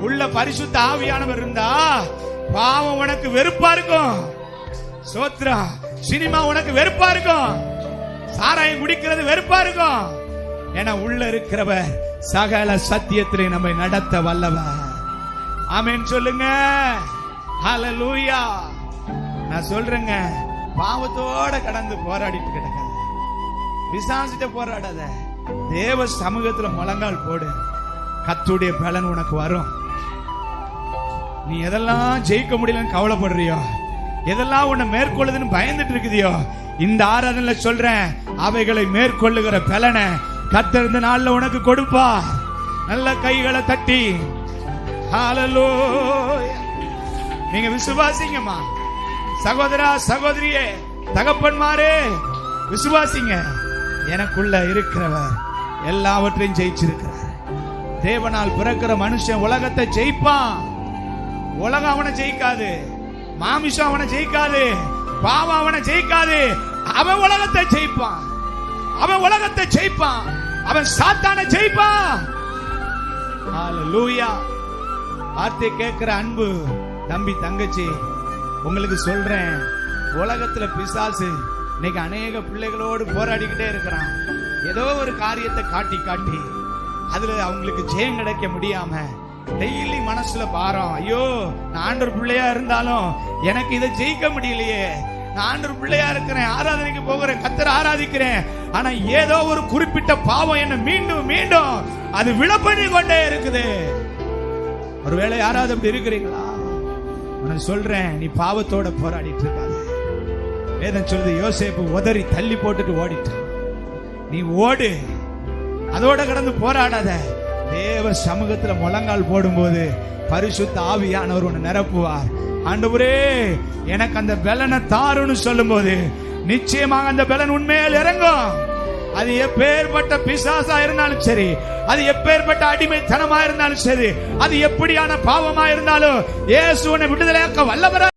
உள்ள பரிசுத்த ஆவியானவர் இருந்தா பாவம் உனக்கு வெறுப்பா இருக்கும். சோத்ரா. சினிமா உனக்கு வெறுப்பா இருக்கும். சாராயம் குடிக்கிறது வெறுப்பா இருக்கும். ஏன்னா உள்ள இருக்கிறவர் சகல சத்தியத்திலே நம்மை நடத்த வல்லவர். ஆமென் சொல்லுங்க. ஹல்லேலூயா. நான் சொல்றேங்க, பாவத்தோட கடந்து போராடிட்டு கிடக்காத, பிசாசிட்ட போராடாத, தேவ சமூகத்துல முழங்கால் போடு. கர்த்தருடைய பலன் உனக்கு வரும். நீ எதெல்லாம் ஜெயிக்க முடியலன்னு கவலைப்படுறியோ, எதெல்லாம் உன்னை மேற்கொள்ளுதுன்னு பயந்துட்டு இருக்குதியோ, இந்த ஆராதனையில சொல்றேன், அவைகளை மேற்கொள்ளுகிற பலனை கர்த்தர் இந்த நாள்ல உனக்கு கொடுப்பா. நல்ல கைகளை தட்டி ஹல்லேலூயா. நீங்க விசுவாசிங்கம்மா. சகோதரா சகோதரியே, தகப்பன்மாரே, விசுவாசிங்க. எனக்குள்ள இருக்கிறவர் எல்லாவற்றையும் ஜெயிச்சிருக்கிறார். தேவனால் பிறக்கிற மனுஷன் உலகத்தை ஜெயிப்பான். உலகம் அவனை ஜெயிக்காது, மாமிசம் அவனை ஜெயிக்காது, பாவம் அவனை ஜெயிக்காது. அவன் உலகத்தை ஜெயிப்பான். அவன் உலகத்தை ஜெயிப்பான். அவன் சாத்தானை ஜெயிப்பான். ஹல்லேலூயா. வார்த்தை கேட்கிற அன்பு தம்பி தங்கச்சி, உங்களுக்கு சொல்றேன், உலகத்துல பிசாசு இன்னைக்கு அநேக பிள்ளைகளோடு போராடிக்கிட்டே இருக்கிறான். ஏதோ ஒரு காரியத்தை காட்டி காட்டி அதுல அவங்களுக்கு ஜெயம் கிடைக்க முடியாம டெய்லி மனசுல பாரம். ஐயோ, நான் ஆண்டவர் பிள்ளையா இருந்தாலும் எனக்கு இதை ஜெயிக்க முடியலையே. நான் ஆண்டவர் பிள்ளையா இருக்கிறேன், ஆராதனைக்கு போகிறேன், கர்த்தரை ஆராதிக்கிறேன், ஆனா ஏதோ ஒரு குறிப்பிட்ட பாவம் என்ன மீண்டும் மீண்டும் அது விழப்பண்ணி கொண்டே இருக்குது. ஒருவேளை யாராவது அப்படி இருக்கிறீங்களா? நான் சொல்றேன், நீ பாவத்தோட போராடிட்டு இருக்காத. வேதம் சொல்லுது, யோசேப்பு உதறி தள்ளி போட்டுட்டு ஓடிட்டான். நீ ஓடு, அதோட கடந்து போராடாத. தேவ சமூகத்துல முழங்கால் போடும்போது பரிசுத்த ஆவியானவர் உன்னை நிரப்புவார். ஆண்டவரே, எனக்கு அந்த பலனை தாருன்னு சொல்லும் போது நிச்சயமாக அந்த பலன் உண்மையில் இறங்கும். அது எப்பேற்பட்ட பிசாசா இருந்தாலும் சரி, அது எப்பேற்பட்ட அடிமைத்தனமா இருந்தாலும் சரி, அது எப்படியான பாவமா இருந்தாலும் இயேசு உன்னை விடுதலையாக்க வல்லவரா.